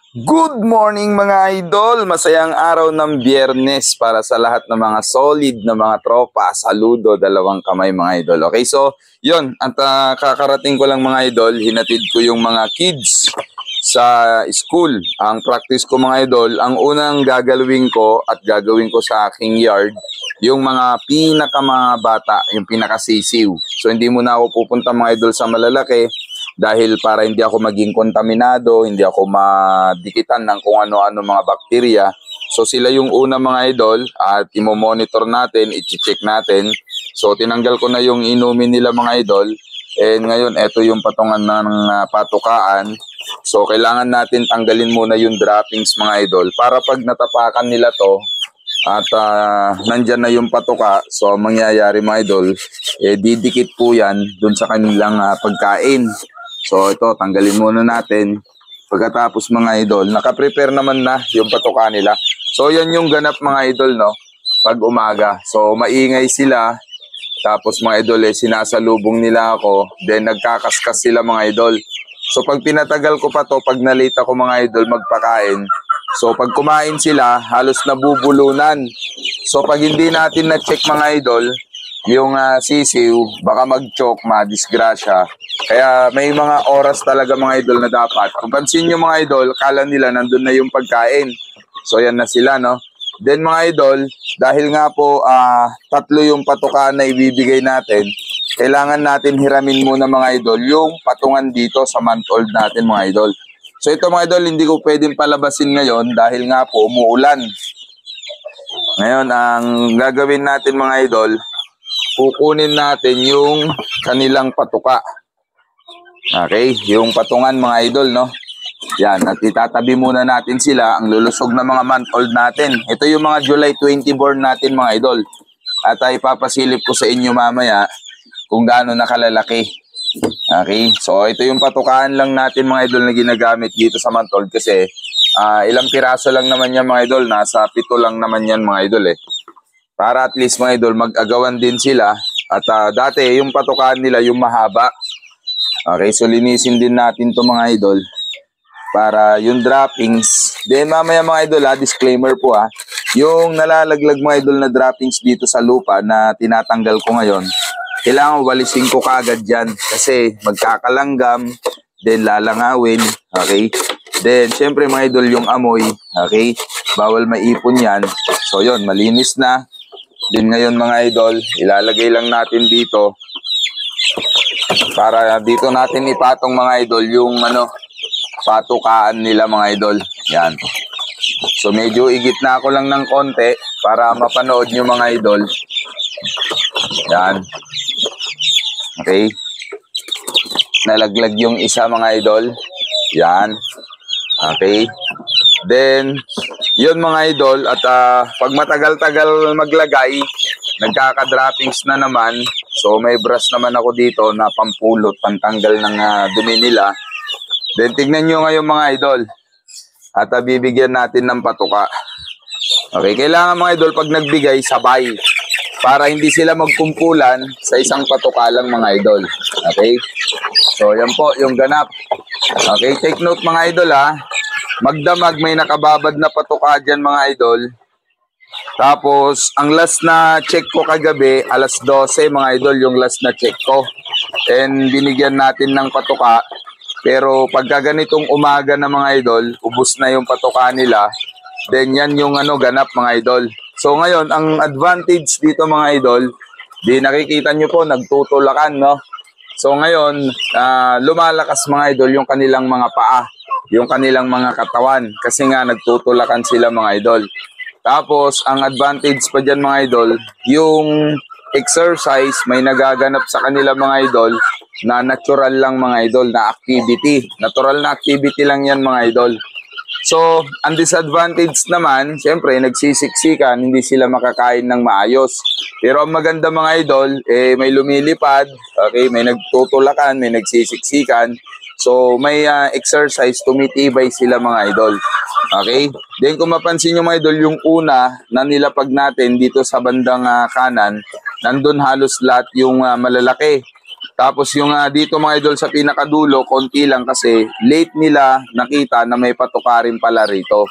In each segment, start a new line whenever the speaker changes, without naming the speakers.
Good morning mga idol! Masayang araw ng Biyernes para sa lahat ng mga solid na mga tropa. Saludo, dalawang kamay mga idol. Okay, so yun, at kakarating ko lang mga idol, hinatid ko yung mga kids sa school. Ang practice ko mga idol, ang unang gagawin ko at gagawin ko sa aking yard, yung mga mga bata, yung pinakasisiw. So hindi muna ako pupunta mga idol sa malalaki, dahil para hindi ako maging kontaminado, hindi ako madikitan ng kung ano-ano mga bakterya. So sila yung una mga idol at imo-monitor natin, i-check natin. So tinanggal ko na yung inumin nila mga idol. And ngayon, ito yung patungan ng patukaan. So kailangan natin tanggalin muna yung droppings mga idol para pag natapakan nila to at nandyan na yung patuka. So ang mangyayari mga idol, didikit po yan dun sa kanilang pagkain. So ito, tanggalin muna natin. Pagkatapos mga idol, nakaprepare naman na yung patuka nila. So yan yung ganap mga idol, no? Pag umaga. So maingay sila. Tapos mga idol, sinasalubong nila ako. Then nagkakaskas sila mga idol. So pag pinatagal ko pa to, pag nalita ko mga idol magpakain. So pag kumain sila, halos nabubulunan. So pag hindi natin na-check mga idol, yung sisiw, baka mag-choke, madisgrasya. Kaya may mga oras talaga mga idol na dapat. Kung pansin nyo mga idol, kala nila nandun na yung pagkain. So yan na sila, no? Then mga idol, dahil nga po tatlo yung patukaan na ibibigay natin, kailangan natin hiramin muna mga idol yung patungan dito sa month-old natin mga idol. So ito mga idol, hindi ko pwedeng palabasin ngayon dahil nga po umuulan. Ngayon, ang gagawin natin mga idol, kukunin natin yung kanilang patuka. Okay, yung patungan mga idol, no? Yan, at itatabi muna natin sila, ang lulusog na mga month-old natin. Ito yung mga July 20 born natin mga idol. At ipapasilip ko sa inyo mamaya kung gaano nakalalaki. Okay, so ito yung patukaan lang natin mga idol na ginagamit dito sa month-old kasi ilang piraso lang naman yan mga idol, nasa 7 lang naman yan mga idol Para at least mga idol, mag-agawan din sila. At dati, yung patukaan nila, yung mahaba. Okay, so linisin din natin to mga idol. Para yung droppings. Then mamaya mga idol disclaimer po yung nalalaglag mga idol na droppings dito sa lupa na tinatanggal ko ngayon, kailangan walisin ko kaagad yan. Kasi magkakalanggam, then lalangawin. Okay. Then syempre mga idol yung amoy. Okay. Bawal maipon yan. So yun, malinis na. Din ngayon mga idol, ilalagay lang natin dito para dito natin ipatong mga idol yung patukaan nila mga idol. Yan. So medyo igit na ako lang ng konti para mapanood nyo mga idol. Yan. Okay. Nalaglag yung isa mga idol. Yan. Okay. Then, yun mga idol, at pag matagal-tagal maglagay, nagkaka-droppings na naman. So may brush naman ako dito na pampulot, pantanggal ng dumi nila. Then tignan nyo ngayon mga idol, at bibigyan natin ng patuka. Okay, kailangan mga idol pag nagbigay, sabay. Para hindi sila magkumpulan sa isang patuka lang mga idol. Okay, so yan po yung ganap. Okay, take note mga idol magdamag, may nakababad na patuka dyan mga idol. Tapos, ang last na check ko kagabi, alas 12 mga idol, yung last na check ko. And binigyan natin ng patuka. Pero pagka ganitong umaga na mga idol, ubos na yung patuka nila. Then yan yung ganap mga idol. So ngayon, ang advantage dito mga idol, di nakikita nyo po, nagtutulakan, no? So ngayon, lumalakas mga idol yung kanilang mga paa, yung kanilang mga katawan. Kasi nga nagtutulakan sila mga idol. Tapos, ang advantage pa dyan mga idol, yung exercise may nagaganap sa kanila mga idol na natural lang mga idol na activity. Natural na activity lang yan mga idol. So, ang disadvantage naman, syempre, nagsisiksikan, hindi sila makakain ng maayos. Pero ang maganda mga idol, may lumilipad, okay, may nagtutulakan, may nagsisiksikan. So, may exercise, tumitibay sila mga idol. Okay? Then, kung mapansin nyo mga idol, yung una na nilapag natin dito sa bandang kanan, nandun halos lahat yung malalaki. Tapos yung dito mga idol sa pinakadulo, konti lang kasi late nila nakita na may patuka rin pala rito.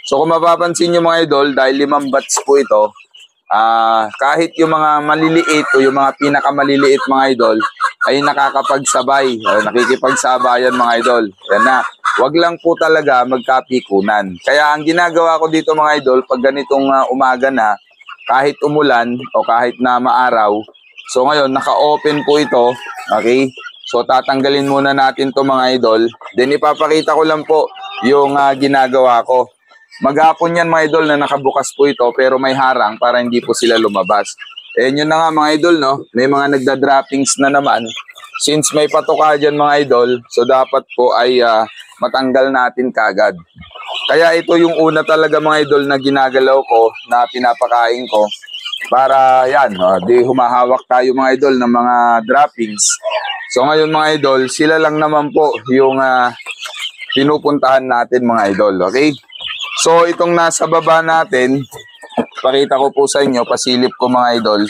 So kung mapapansin nyo mga idol, dahil 5 batch po ito, kahit yung mga maliliit o yung mga pinakamaliliit mga idol ay nakakapagsabay, nakikipagsabayan mga idol. Yan na. Wag lang po talaga magkapikunan. Kaya ang ginagawa ko dito mga idol, pag ganitong umaga na, kahit umulan o kahit na maaraw, so ngayon naka-open po ito, okay? So tatanggalin muna natin to mga idol. Then ipapakita ko lang po yung ginagawa ko. Maghapon yan mga idol na nakabukas po ito pero may harang para hindi po sila lumabas. Eh yun na nga mga idol, no? May mga nagda-droppings na naman. Since may patuka dyan mga idol, so dapat po ay matanggal natin kagad. Kaya ito yung una talaga mga idol na ginagalaw ko, na pinapakain ko. Para yan, di humahawak tayo mga idol ng mga droppings. So ngayon mga idol, sila lang naman po yung pinupuntahan natin mga idol, okay? So itong nasa baba natin, pakita ko po sa inyo, pasilip ko mga idol.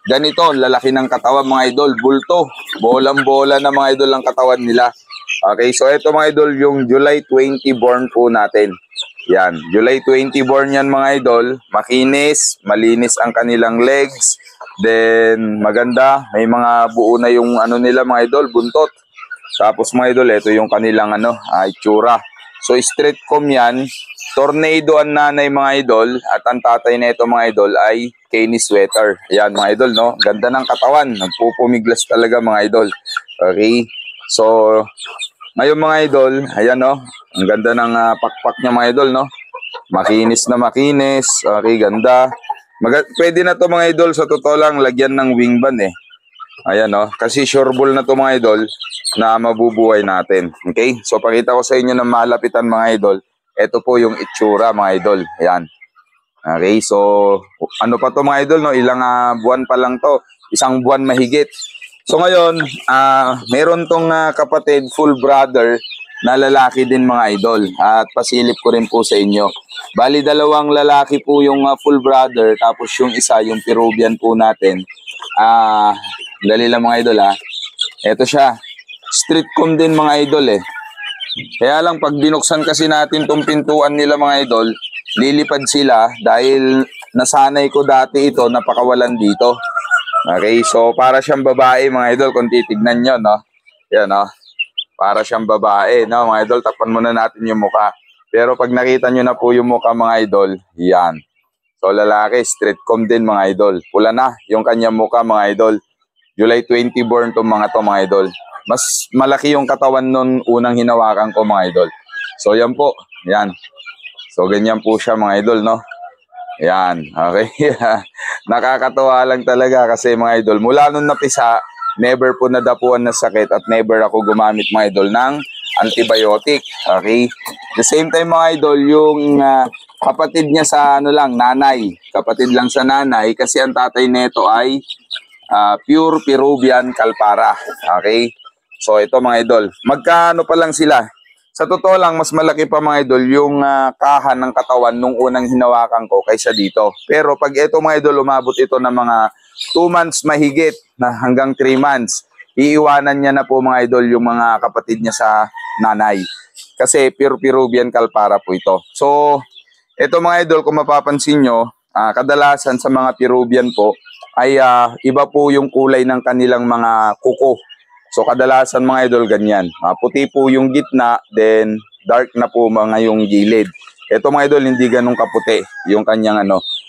Ganito, lalaki ng katawan mga idol, bulto. Bolang-bola na mga idol ang katawan nila. Okay, so ito mga idol, yung July 20 born po natin. Yan, July 20 born yan mga idol. Makinis, malinis ang kanilang legs. Then maganda, may mga buo na yung ano nila mga idol, buntot. Tapos mga idol, ito yung kanilang itsura. So straight comb yan. Tornado ang nanay mga idol at ang tatay na ito mga idol ay Kenny Sweater. Ayan mga idol, no? Ganda ng katawan. Nagpupumiglas talaga mga idol. Okay. So ngayon mga idol, ayan no. Ang ganda ng pakpak niya mga idol, no? Makinis na makinis. Okay, ganda. Pwede na to mga idol, sa totoo lang lagyan ng wing band eh. Ayan no. Kasi sureball na to mga idol na mabubuhay natin. Okay? So pakita ko sa inyo ng malapitan mga idol. Ito po yung itsura mga idol. Ayan. Okay, so ano pa to mga idol, no? Ilang buwan pa lang to. 1 buwan mahigit. So ngayon, meron tong kapatid, full brother, na lalaki din mga idol. At pasilip ko rin po sa inyo. Bali 2 lalaki po yung full brother. Tapos yung isa, yung Peruvian po natin. Dali lang mga idol Ito siya. Street comb din mga idol eh. Kaya lang pag binuksan kasi natin tong pintuan nila mga idol, lilipad sila dahil nasanay ko dati ito, napakawalan dito. Okay, so para siyang babae mga idol kung titignan nyo, no? Yan, no? Para siyang babae, no? Mga idol, takpan muna natin yung muka. Pero pag nakita nyo na po yung muka mga idol, yan. So lalaki, street comb din mga idol. Pula na yung kanyang muka mga idol. July 20 born tong mga to mga idol. Mas malaki yung katawan nun unang hinawakan ko mga idol. So yan po, yan. So ganyan po siya mga idol, no? Yan, okay. Nakakatuwa lang talaga kasi mga idol, mula nung napisa, never po nadapuan na sakit at never ako gumamit mga idol ng antibiotic. Okay? The same time mga idol, yung kapatid niya sa nanay. Kapatid lang sa nanay kasi ang tatay nito ay pure Peruvian Kalpara. Okay? So ito mga idol, magkano pa lang sila? Sa totoo lang, mas malaki pa mga idol yung kahan ng katawan nung unang hinawakan ko kaysa dito. Pero pag ito mga idol, umabot ito ng mga 2 months mahigit na hanggang 3 months, iiwanan niya na po mga idol yung mga kapatid niya sa nanay. Kasi pure Peruvian Kalpara po ito. So ito mga idol, kung mapapansin nyo, kadalasan sa mga Peruvian po ay iba po yung kulay ng kanilang mga kuko. So kadalasan mga idol ganyan. Puti po yung gitna, then dark na po mga yung gilid. Ito mga idol hindi ganun kaputi yung kanyang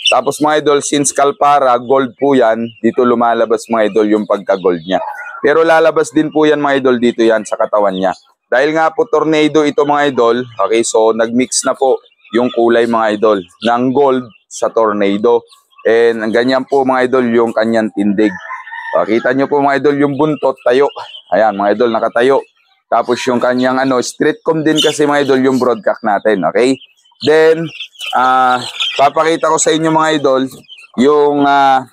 Tapos mga idol, since Kalpara, gold po yan, dito lumalabas mga idol yung pagka-gold niya. Pero lalabas din po yan mga idol dito yan sa katawan niya. Dahil nga po tornado ito mga idol, okay, so nagmix na po yung kulay mga idol ng gold sa tornado. And ganyan po mga idol yung kanyang tindig. Kita nyo po mga idol yung buntot, tayo. Ayan mga idol, nakatayo. Tapos yung kanyang street comb din kasi mga idol yung broadcast natin, okay? Then, papakita ko sa inyo mga idol, yung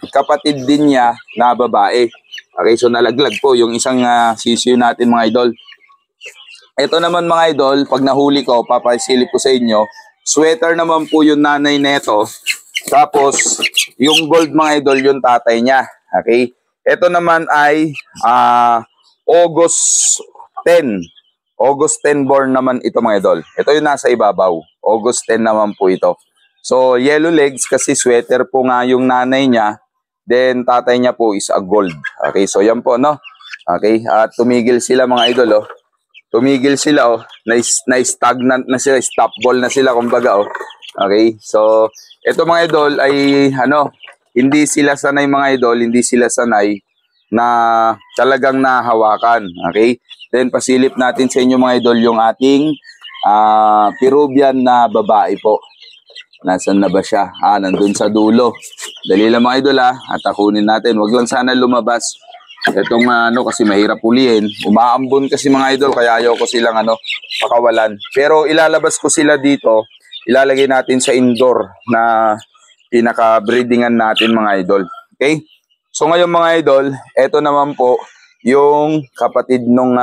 kapatid din niya na babae. Okay, so nalaglag po yung isang sisiyo natin mga idol. Ito naman mga idol, pag nahuli ko, papasilip ko sa inyo, sweater naman po yung nanay neto. Tapos, yung gold mga idol, yung tatay niya. Okay? Ito naman ay August 10. August 10 born naman ito mga idol. Ito yung nasa ibabaw. August 10 naman po ito. So, yellow legs kasi sweater po nga yung nanay niya. Then, tatay niya po is a gold. Okay, so yan po, no? Okay, at tumigil sila mga idol, oh. Tumigil sila, oh. Na-stagnant na sila. Stop ball na sila, kumbaga, oh. Okay, so, ito mga idol ay, hindi sila sanay mga idol, hindi sila sanay na talagang nahawakan. Okay? Then pasilip natin sa inyo mga idol yung ating Peruvian na babae po. Nasaan na ba siya? Nandun sa dulo. Dali lang mga idol at akunin natin. Wag lang sana lumabas. Itong kasi mahirap ulihin. Umaambon kasi mga idol kaya ayaw ko silang pakawalan. Pero ilalabas ko sila dito. Ilalagay natin sa indoor na pinaka-breedingan natin mga idol. Okay? So ngayon mga idol, eto naman po yung kapatid nung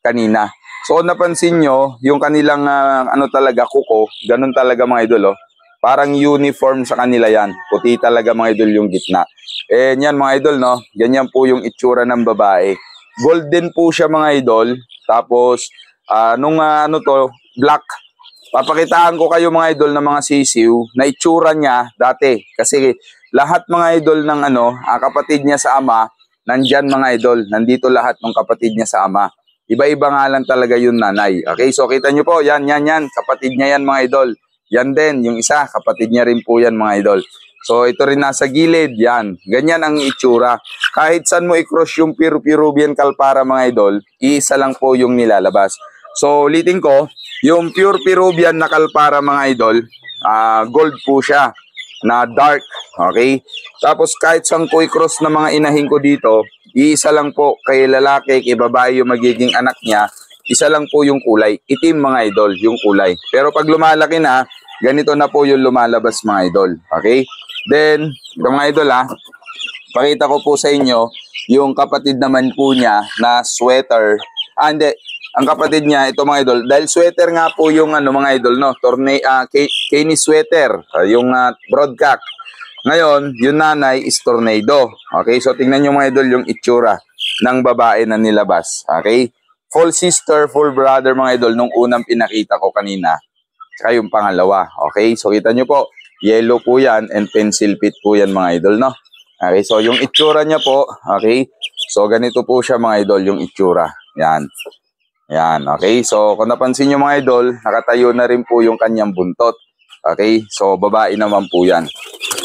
kanina. So kung napansin nyo, yung kanilang talaga kuko, ganun talaga mga idol. Parang uniform sa kanila yan. Puti talaga mga idol yung gitna. Yan mga idol, no? Ganyan po yung itsura ng babae. Golden po siya mga idol. Tapos, black. Papakitaan ko kayo mga idol ng mga sisiw na itsura niya dati. Kasi lahat mga idol ng kapatid niya sa ama, nandyan mga idol. Nandito lahat ng kapatid niya sa ama. Iba-iba nga lang talaga yung nanay. Okay, so kita nyo po, yan. Kapatid niya yan mga idol. Yan din, yung isa, kapatid niya rin po yan mga idol. So ito rin nasa gilid, yan. Ganyan ang itsura. Kahit saan mo i-cross yung Peruvian Kalpara mga idol, iisa lang po yung nilalabas. So ulitin ko, yung pure Peruvian na Kalpara mga idol, gold po siya na dark, okay? Tapos kahit saan ko i-cross na mga inahin ko dito, iisa lang po kay lalaki, kay babae yung magiging anak niya, isa lang po yung kulay. Itim mga idol, yung kulay. Pero pag lumalaki na, ganito na po yung lumalabas mga idol, okay? Then, mga idol pakita ko po sa inyo yung kapatid naman po niya na sweater. Hindi. Ang kapatid niya, ito mga idol, dahil sweater nga po yung mga idol, no? Kenny sweater, yung broadcock. Ngayon, yung nanay is tornado. Okay, so tingnan nyo mga idol yung itsura ng babae na nilabas. Okay, full sister, full brother mga idol nung unang pinakita ko kanina. Saka yung pangalawa. Okay, so kita nyo po, yellow po yan and pencil pit po yan mga idol, no? Okay, so yung itsura niya po, okay, so ganito po siya mga idol yung itsura. Yan. Yan, okay. So, kung napansin nyo mga idol, nakatayo na rin po yung kanyang buntot. Okay, so babae naman po yan.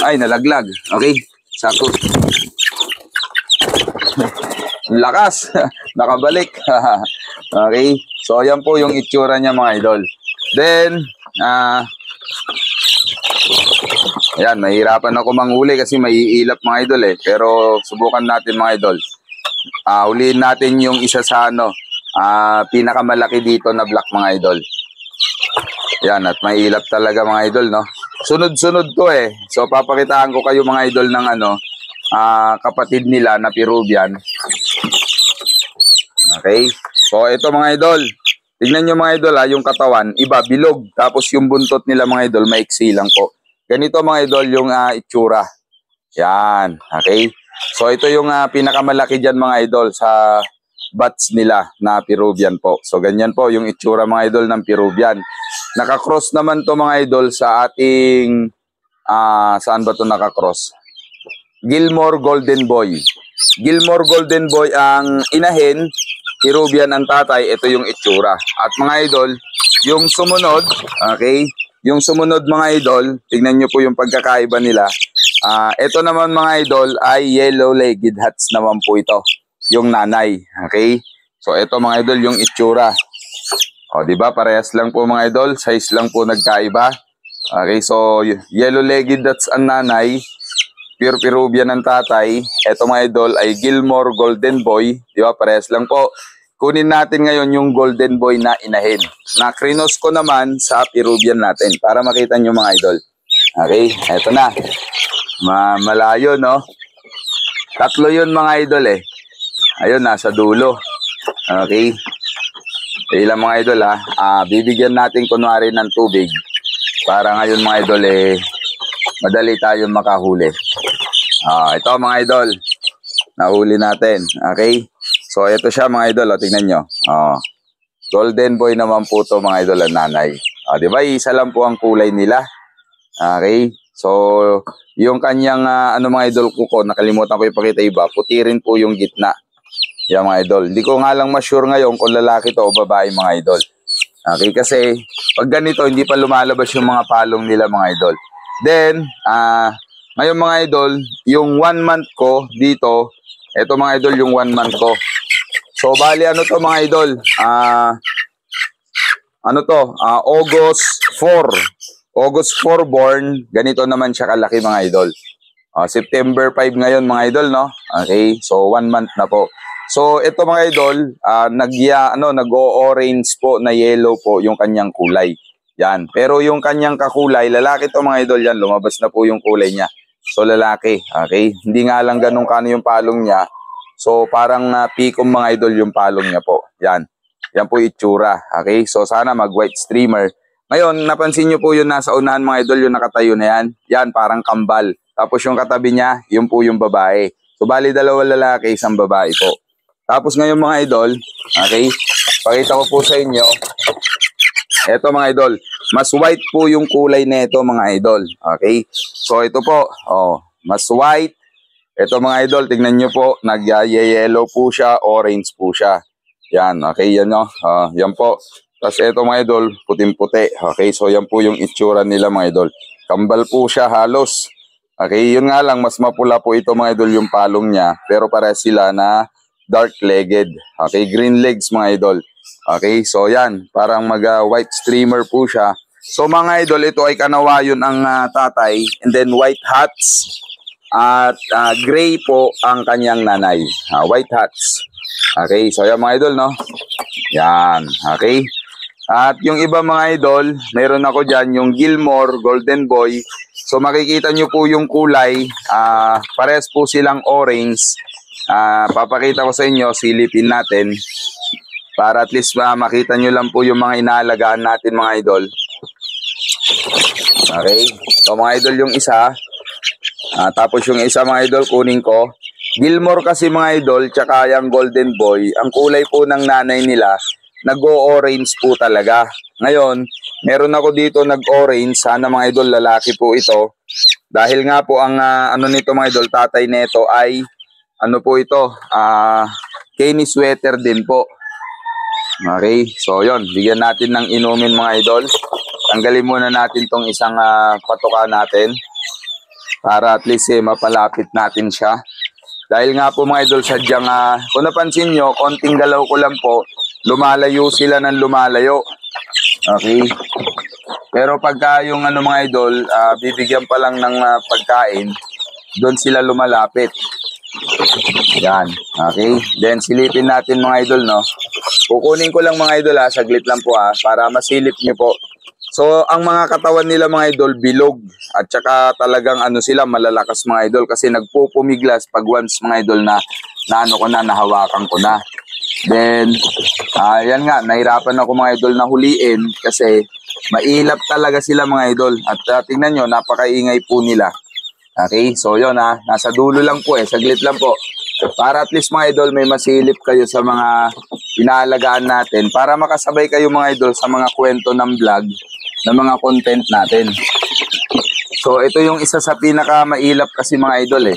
Ay, nalaglag. Okay, sakto. Lakas. Nakabalik. Okay, so yan po yung itsura niya mga idol. Then, ayan, mahirapan ako manghuli kasi maiilap mga idol Pero subukan natin mga idol. Huliin natin yung isa sa pinakamalaki dito na black mga idol. Yan, at may ilap talaga mga idol, no? Sunod-sunod to So papakitaan ko kayo mga idol ng kapatid nila na Peruvian. Okay? So ito mga idol. Tignan nyo mga idol yung katawan, iba bilog. Tapos yung buntot nila mga idol, maiksi lang po. Ganito mga idol yung itsura. Yan, okay? So ito yung pinakamalaki dyan mga idol sa bats nila na Peruvian po. So ganyan po yung itsura mga idol ng Peruvian. Nakakross naman to mga idol sa ating saan ba to nakakross? Gilmore Golden Boy. Gilmore Golden Boy ang inahin, Peruvian ang tatay, ito yung itsura. At mga idol, yung sumunod, okay? Yung sumunod mga idol, tignan nyo po yung pagkakaiba nila. Ito naman mga idol ay yellow-legged hats naman po ito. Yung nanay, okay? So ito mga idol yung itsura. O di ba parehas lang po mga idol, size lang po nagkaiba. Okay, so yellow-legged that's ang nanay, pure Peruvian ang tatay. Ito mga idol ay Gilmore Golden Boy, di ba parehas lang po. Kunin natin ngayon yung Golden Boy na inahin. Na krinos ko naman sa Peruvian natin para makita nyo mga idol. Okay, eto na. Malayo no. Tatlo yun mga idol Ayun, nasa dulo. Okay. Ilang mga idol bibigyan natin kunwari ng tubig para ngayon mga idol madali tayong makahuli. Ito mga idol. Nahuli natin. Okay. So, ito siya mga idol. O, tignan nyo. Oh. Golden boy naman po to mga idol ang nanay. O, di ba? Isa lang po ang kulay nila. Okay. So, yung kanyang, mga idol ko, nakalimutan ko ipakita iba. Puti rin po yung gitna. Yan mga idol. Hindi ko nga lang ma-sure ngayon kung lalaki to o babae mga idol. Okay, kasi pag ganito, hindi pa lumalabas yung mga palong nila mga idol. Then, ngayon mga idol, yung 1 month ko dito, eto mga idol yung 1 month ko. So, bali ano to mga idol? August 4. August 4 born, ganito naman siya kalaki mga idol. September 5 ngayon mga idol, no? Okay, so 1 month na po. So, ito mga idol, nag-o-orange po na yellow po yung kanyang kulay. Yan. Pero yung kanyang kakulay, lalaki to mga idol yan, lumabas na po yung kulay niya. So, lalaki. Okay? Hindi nga lang ganun kano yung palong niya. So, parang pikom mga idol yung palong niya po. Yan. Yan po itsura. Okay? So, sana mag-white streamer. Ngayon, napansin nyo po yung nasa unahan mga idol, yung nakatayo na yan. Yan, parang kambal. Tapos yung katabi niya, yun po yung babae. So, bali 2 lalaki, 1 babae po. Tapos ngayon mga idol, okay, pakita ko po sa inyo. Ito mga idol, mas white po yung kulay nito mga idol. Okay, so ito po, mas white. Ito mga idol, tignan nyo po, nag-yellow po siya, orange po siya. Yan, okay, yan no. Yan po. Tapos ito mga idol, puting-puti. Okay, so yan po yung itsura nila mga idol. Kambal po siya halos. Okay, yun nga lang, mas mapula po ito mga idol yung palong niya. Pero para sila na dark-legged. Okay, green legs mga idol. Okay, so yan, parang white streamer po siya. So mga idol, ito ay kanawayon ang tatay, and then white hats at gray po ang kanyang nanay. White hats. Okay, so yan mga idol, no? Yan, okay. At yung iba mga idol, meron ako dyan yung Gilmore Golden Boy. So makikita nyo po yung kulay, parehas po silang orange. Papakita ko sa inyo, silipin natin para at least makita nyo lang po yung mga inaalagaan natin mga idol. Okay, so mga idol yung isa, tapos yung isa mga idol kunin ko. Gilmore kasi mga idol, tsaka yung Golden Boy, ang kulay po ng nanay nila nag-o-orange po talaga. Ngayon, meron ako dito nag-orange, sana mga idol lalaki po ito. Dahil nga po ang nito mga idol, tatay nito ay po ito, Kenny sweater din po. Okay, so yon, bigyan natin ng inumin mga idol. Tanggalin muna natin tong isang patuka natin para at least mapalapit natin siya. Dahil nga po mga idol, sadyang kung napansin nyo, konting galaw ko lang po, lumalayo sila ng lumalayo. Okay, pero pagka yung mga idol, bibigyan pa lang ng pagkain, doon sila lumalapit. Yan, okay. Then silipin natin mga idol, no. Kukunin ko lang mga idol saglit lang po para masilip niyo po. So ang mga katawan nila mga idol bilog at saka talagang sila malalakas mga idol kasi nagpupumiglas pag once mga idol na nahawakan ko na. Then yan nga, nahirapan ako mga idol na huliin kasi mailap talaga sila mga idol at tingnan nyo, napakaingay po nila. Okay, so yun nasa dulo lang po saglit lang po. Para at least mga idol may masilip kayo sa mga inaalagaan natin para makasabay kayo mga idol sa mga kwento ng vlog ng mga content natin. So ito yung isa sa pinaka mailap kasi mga idol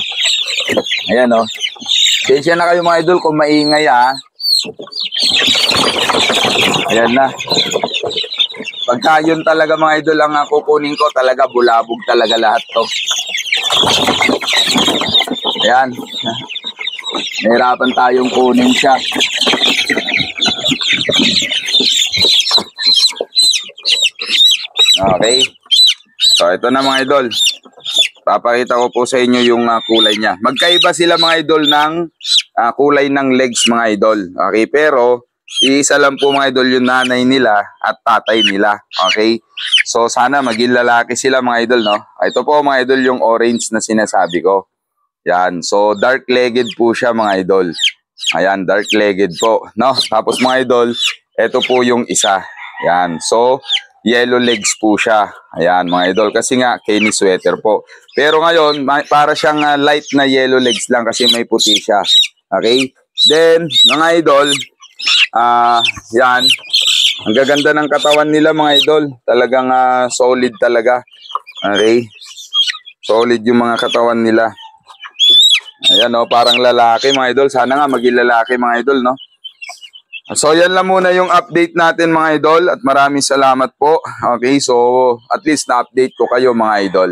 Ayan Tensya na kayo mga idol kung maingay Ayan na. Pagka yun talaga mga idol ang kukunin ko, talaga bulabog talaga lahat to. Ayan. Nahirapan tayong kunin siya. Okay. So ito na mga idol. Papakita ko po sa inyo yung kulay niya. Magkaiba sila mga idol ng kulay ng legs mga idol. Okay, pero iisa lang po mga idol yung nanay nila at tatay nila. Okay? So sana maging lalaki sila mga idol, no? Ito po mga idol yung orange na sinasabi ko. Yan. So dark-legged po siya mga idol. Ayan, dark-legged po, no? Tapos mga idol, ito po yung isa. Yan. So yellow legs po siya. Ayan mga idol. Kasi nga, Kenny sweater po. Pero ngayon, para siyang light na yellow legs lang kasi may puti siya. Okay? Then, mga idol, yan. Ang gaganda ng katawan nila, mga idol. Talagang solid talaga. Okay? Solid yung mga katawan nila. Ayan, no? Parang lalaki, mga idol. Sana nga maging lalaki, mga idol, no? So, yan lang muna yung update natin, mga idol. At maraming salamat po. Okay, so at least na-update ko kayo, mga idol.